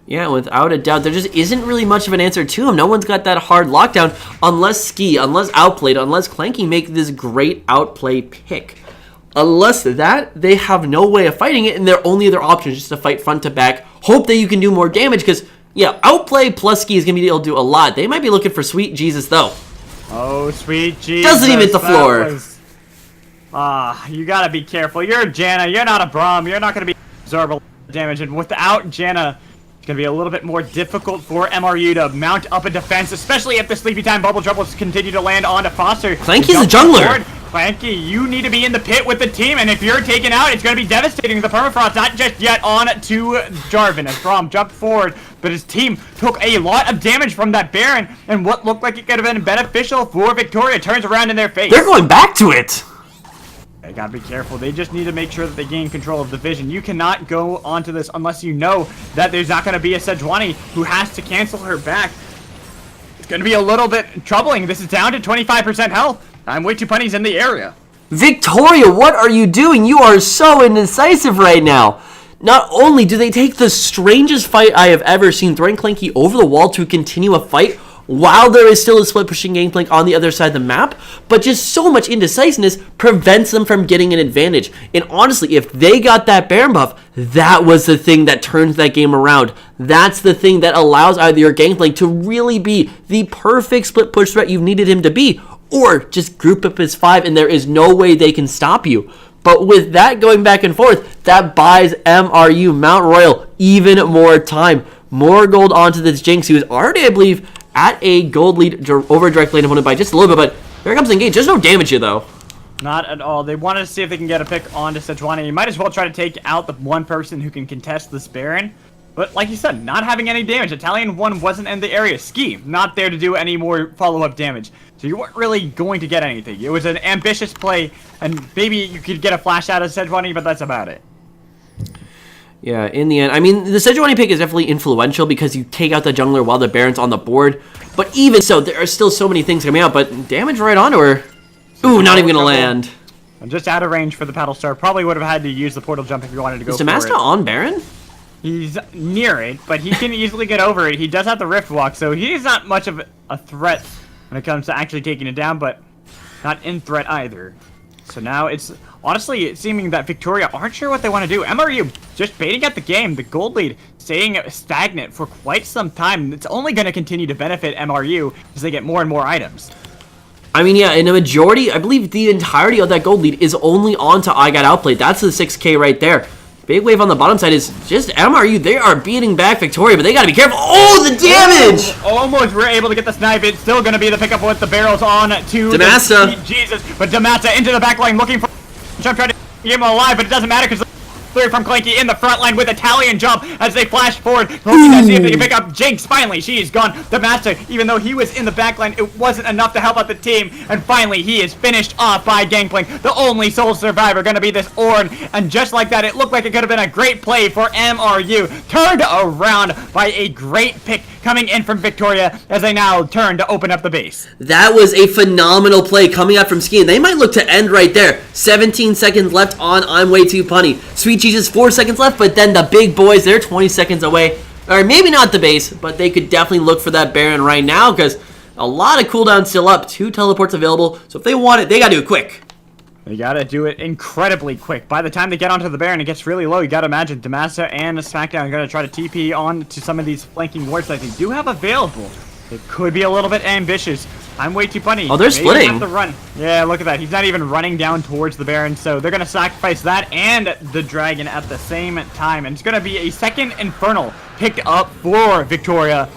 Yeah, without a doubt, there just isn't really much of an answer to him. No one's got that hard lockdown unless Ski, unless Outplayed, unless Clanky make this great Outplay pick. Unless that, they have no way of fighting it, and their only other option is just to fight front to back. Hope that you can do more damage, because, yeah, Outplay plus Ski is going to be able to do a lot. They might be looking for Sweet Jesus, though.
Oh, Sweet Jesus.
Doesn't even hit the floor.
You gotta be careful. You're Janna, you're not a Braum. You're not going to be absorb a lot of damage, and without Janna, it's going to be a little bit more difficult for MRU to mount up a defense, especially if the Sleepy Time Bubble Troubles continue to land onto Foster.
Clanky's a jungler.
Clanky, you need to be in the pit with the team, and if you're taken out, it's going to be devastating. The permafrost not just yet on to Jarvan as Braum jumped forward, but his team took a lot of damage from that Baron, and what looked like it could have been beneficial for Victoria turns around in their face.
They're going back to it.
They gotta be careful. They just need to make sure that they gain control of the vision. You cannot go onto this unless you know that there's not gonna be a Sejuani who has to cancel her back. It's gonna be a little bit troubling. This is down to 25% health. I'm way too punnies in the area.
Victoria, what are you doing? You are so indecisive right now. Not only do they take the strangest fight I have ever seen, throwing Clanky over the wall to continue a fight while there is still a split pushing Gangplank on the other side of the map, but just so much indecisiveness prevents them from getting an advantage. And honestly, if they got that Baron buff, that was the thing that turns that game around. That's the thing that allows either your Gangplank to really be the perfect split push threat you've needed him to be, or just group up as 5 and there is no way they can stop you. But with that going back and forth, that buys MRU Mount Royal even more time. More gold onto this Jinx, who is already, I believe, at a gold lead over direct lane opponent by just a little bit, but here comes the engage. There's no damage here, though.
Not at all. They wanted to see if they can get a pick onto Sejuani. You might as well try to take out the one person who can contest this Baron. But like you said, not having any damage. Italian 1 wasn't in the area. Ski, not there to do any more follow-up damage. So you weren't really going to get anything. It was an ambitious play, and maybe you could get a flash out of Sejuani, but that's about it.
Yeah, in the end, I mean, the Sejuani pick is definitely influential because you take out the jungler while the Baron's on the board. But even so, there are still so many things coming out, but damage right onto her. Ooh, not even going to land.
I'm just out of range for the Paddle Star. Probably would have had to use the portal jump if you wanted to go for it.
Is Damasta on Baron?
He's near it, but he can easily get over it. He does have the Rift Walk, so he's not much of a threat when it comes to actually taking it down, but not in threat either. So now it's honestly seeming that Victoria aren't sure what they want to do. MRU just baiting at the game. The gold lead staying stagnant for quite some time. It's only going to continue to benefit MRU as they get more and more items.
I mean, yeah, in a majority, I believe the entirety of that gold lead is only on to I Got Outplayed. That's the 6k right there. Big wave on the bottom side is just MRU. They are beating back Victoria, but they got to be careful. Oh, the damage!
Almost were able to get the snipe. It's still going to be the pickup with the barrels on to
Damasta.
Jesus, but Damasta into the back line looking for... I'm trying to keep him alive, but it doesn't matter because 3 from Clanky in the front line with Italian jump as they flash forward, hoping to see if they can pick up Jinx. Finally, she is gone. The master, even though he was in the back line, it wasn't enough to help out the team. And finally, he is finished off by Gangplank, the only sole survivor going to be this Ornn. And just like that, it looked like it could have been a great play for MRU. Turned around by a great pick coming in from Victoria as they now turn to open up the base.
That was a phenomenal play coming out from Ski, and they might look to end right there. 17 seconds left on I'm Way Too Punny. Sweet Jesus, 4 seconds left, but then the big boys, they're 20 seconds away. Or maybe not the base, but they could definitely look for that Baron right now because a lot of cooldown still up. 2 teleports available, so if they want it, they gotta do it quick.
They gotta do it incredibly quick. By the time they get onto the Baron, it gets really low. You gotta imagine Demacia and SmackDown are gonna try to TP on to some of these flanking wards that they do have available. It could be a little bit ambitious. I'm Way Too Punny.
Oh, they're splitting.
Have to run. Yeah, look at that. He's not even running down towards the Baron, so they're gonna sacrifice that and the Dragon at the same time. And it's gonna be a second Infernal picked up for Victoria.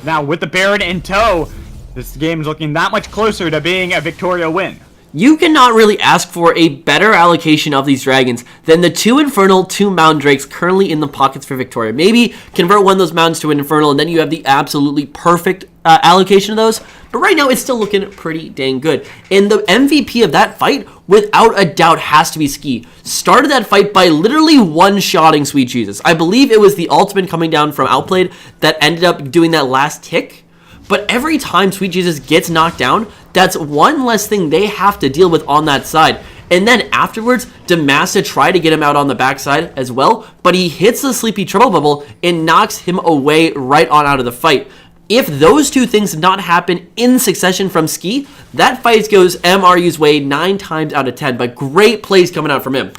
Now, with the Baron in tow, this game is looking that much closer to being a Victoria win.
You cannot really ask for a better allocation of these dragons than the 2 Infernal, 2 Mountain Drakes currently in the pockets for Victoria. Maybe convert one of those Mountains to an Infernal, and then you have the absolutely perfect allocation of those. But right now, it's still looking pretty dang good. And the MVP of that fight, without a doubt, has to be Ski. Started that fight by literally one-shotting Sweet Jesus. I believe it was the ultimate coming down from Outplayed that ended up doing that last tick. But every time Sweet Jesus gets knocked down, that's one less thing they have to deal with on that side. And then afterwards, Demacia tried to get him out on the backside as well, but he hits the Sleepy Triple Bubble and knocks him away right on out of the fight. If those two things did not happen in succession from Ski, that fight goes MRU's way 9 times out of 10. But great plays coming out from him.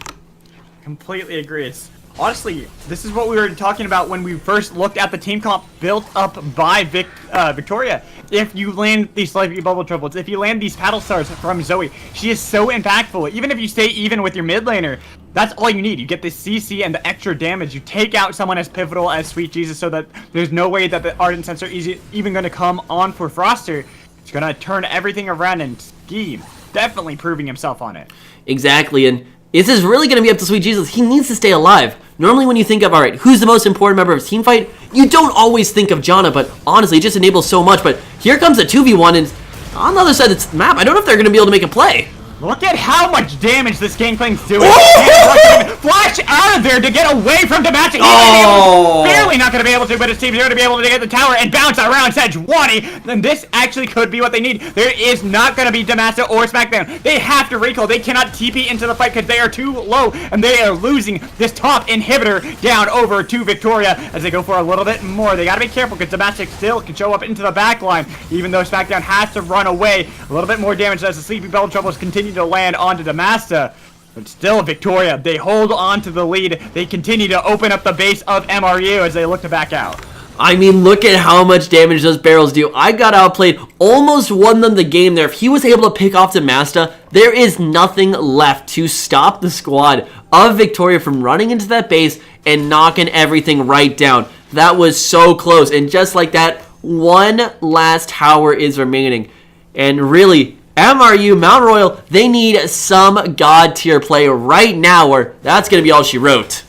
Completely agree. Honestly, this is what we were talking about when we first looked at the team comp built up by Victoria. If you land these Sleepy Bubble Triples, if you land these Paddle Stars from Zoe, she is so impactful. Even if you stay even with your mid laner, that's all you need. You get the CC and the extra damage. You take out someone as pivotal as Sweet Jesus so that there's no way that the Ardent Sensor is even going to come on for Froster. It's going to turn everything around and Ski definitely proving himself on it.
Exactly, and this is really going to be up to Sweet Jesus. He needs to stay alive. Normally when you think of, alright, who's the most important member of his team fight, you don't always think of Janna, but honestly, it just enables so much. But here comes a 2v1, and on the other side of the map, I don't know if they're going to be able to make a play.
Look at how much damage this Gangplank's doing.
Oh!
Flash out of there to get away from Demacia.
Oh!
Barely not going to be able to, but his team's going to be able to get the tower and bounce around Sejuani. Then this actually could be what they need. There is not going to be Demacia or SmackDown. They have to recall. They cannot TP into the fight because they are too low, and they are losing this top inhibitor down over to Victoria as they go for a little bit more. They got to be careful because Demacia still can show up into the back line, even though SmackDown has to run away. A little bit more damage as the Sleepy Bell Troubles continue to land onto Demacia. But still, Victoria, they hold on to the lead. They continue to open up the base of MRU as they look to back out.
I mean, look at how much damage those barrels do. I got outplayed, almost won them the game there. If he was able to pick off Demacia, there is nothing left to stop the squad of Victoria from running into that base and knocking everything right down. That was so close, and just like that, one last tower is remaining. And really, MRU, Mount Royal, they need some god tier play right now, or that's going to be all she wrote.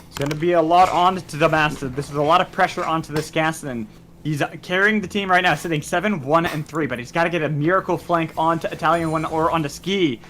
It's going to be a lot on to Demacia. This is a lot of pressure onto this Gaston. He's carrying the team right now, sitting 7, 1, and 3, but he's got to get a miracle flank onto Italian 1 or onto Ski.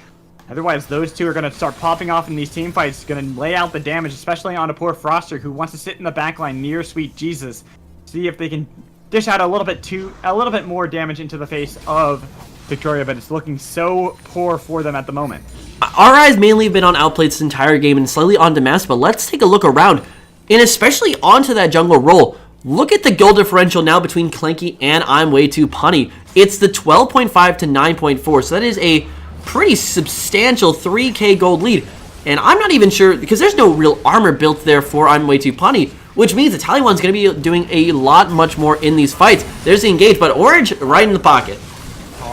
Otherwise, those two are going to start popping off in these team fights, going to lay out the damage, especially onto poor Froster, who wants to sit in the backline near Sweet Jesus. See if they can dish out a little bit more damage into the face of Victoria, but it's looking so poor for them at the moment.
Our eyes mainly have been on Outplayed this entire game and slightly on Demacia, but let's take a look around, and especially onto that jungle role. Look at the goal differential now between Clanky and I'm Way Too Punny. It's the 12.5 to 9.4, so that is a pretty substantial 3k gold lead. And I'm not even sure, because there's no real armor built there for I'm Way Too Punny, which means Italian One's going to be doing a lot much more in these fights. There's the engage, but Orange right in the pocket.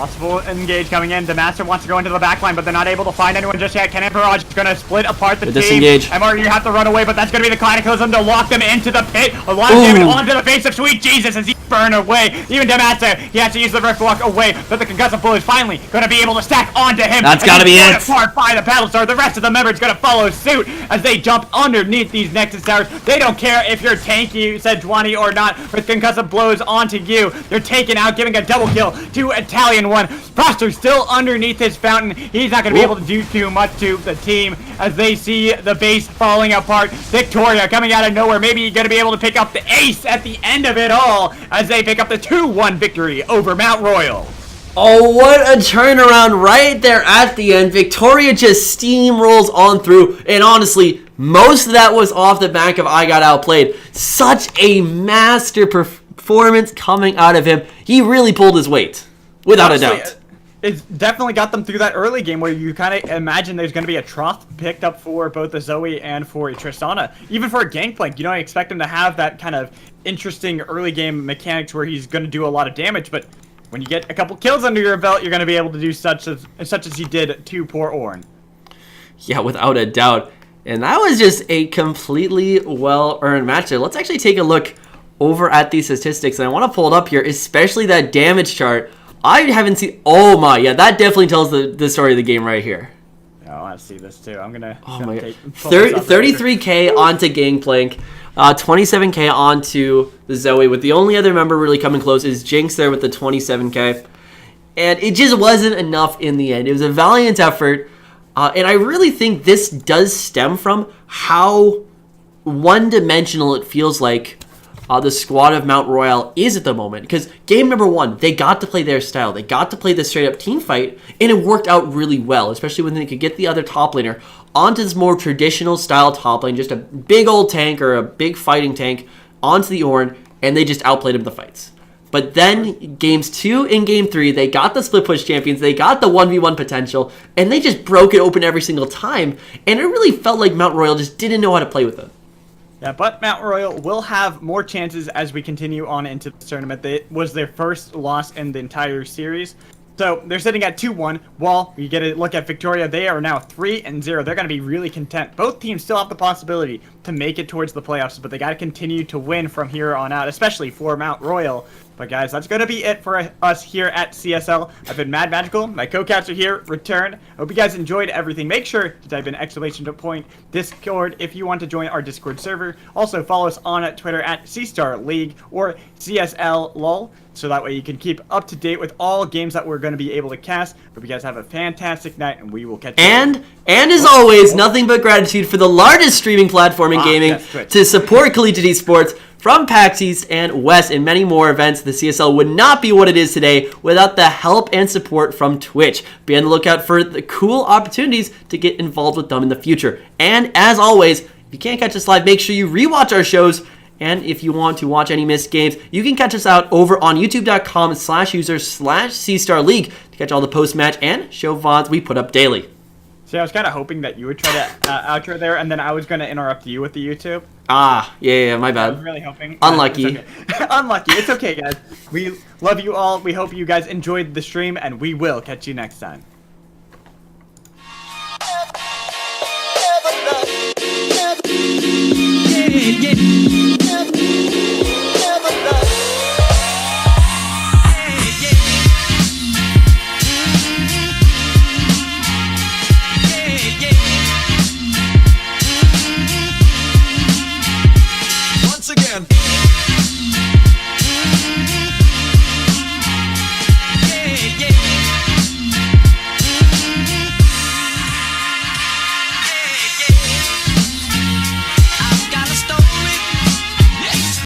Possible engage coming in. The Master wants to go into the back line, but they're not able to find anyone just yet. Ken and Barrage is going to split apart the team.
Disengage.
MR, you have to run away, but that's going to be the Cataclysm to lock them into the pit. A lot of damage onto the face of Sweet Jesus as he burn away. Even Demaster, he has to use the Rift Walk away, but the concussive blow is finally going to be able to stack onto him.
That's got to be it.
Apart by the Battlestar. The rest of the members going to follow suit as they jump underneath these Nexus towers. They don't care if you're tanky, said Dwani, or not, with concussive blows onto you. They're taken out, giving a double kill to Italian one. Froster's still underneath his fountain. He's not going to be able to do too much to the team as they see the base falling apart. Victoria coming out of nowhere. Maybe going to be able to pick up the ace at the end of it all as they pick up the 2-1 victory over Mount Royal.
Oh, what a turnaround right there at the end. Victoria just steamrolls on through. And honestly, most of that was off the back of I Got Outplayed. Such a master performance coming out of him. He really pulled his weight, without a doubt.
It's definitely got them through that early game where you kind of imagine there's going to be a trough picked up for both the Zoe and for a Tristana. Even for a Gangplank, you don't expect him to have that kind of interesting early game mechanics where he's going to do a lot of damage, but when you get a couple kills under your belt, you're going to be able to do such as he did to poor Ornn.
Yeah, without a doubt. And that was just a completely well-earned match there. Let's actually take a look over at these statistics, and I want to pull it up here, especially that damage chart. I haven't seen... Oh my, yeah, that definitely tells the story of the game right here.
I want to see this too. I'm going to...
Oh my god. 33k onto Gangplank, 27k onto the Zoe, with the only other member really coming close is Jinx there with the 27k. And it just wasn't enough in the end. It was a valiant effort, and I really think this does stem from how one-dimensional it feels like the squad of Mount Royal is at the moment. Because game number 1, they got to play their style. They got to play the straight-up team fight, and it worked out really well, especially when they could get the other top laner onto this more traditional style top lane, just a big old tank or a big fighting tank onto the Ornn, and they just outplayed him the fights. But then games 2 and game 3, they got the split push champions, they got the 1v1 potential, and they just broke it open every single time, and it really felt like Mount Royal just didn't know how to play with it.
Yeah, but Mount Royal will have more chances as we continue on into the tournament. It was their first loss in the entire series. So they're sitting at 2-1. While you get a look at Victoria, they are now 3-0. They're going to be really content. Both teams still have the possibility to make it towards the playoffs, but they got to continue to win from here on out, especially for Mount Royal. But guys, that's going to be it for us here at CSL. I've been Mad Magical. My co-caps are here, returned. I hope you guys enjoyed everything. Make sure to type in ! Discord if you want to join our Discord server. Also, follow us on Twitter at CStarLeague or CSLLol, so that way you can keep up to date with all games that we're going to be able to cast. Hope you guys have a fantastic night, and we will catch you.
And as always, nothing but gratitude for the largest streaming platform in gaming to support collegiate esports. From PAX East and West and many more events, the CSL would not be what it is today without the help and support from Twitch. Be on the lookout for the cool opportunities to get involved with them in the future. And as always, if you can't catch us live, make sure you rewatch our shows. And if you want to watch any missed games, you can catch us out over on youtube.com/user/CStarLeague to catch all the post-match and show VODs we put up daily.
See, I was kind of hoping that you would try to outro there, and then I was going to interrupt you with the YouTube.
Ah, yeah, my bad.
I was really hoping.
Unlucky.
It's okay. Unlucky. It's okay, guys. We love you all. We hope you guys enjoyed the stream, and we will catch you next time.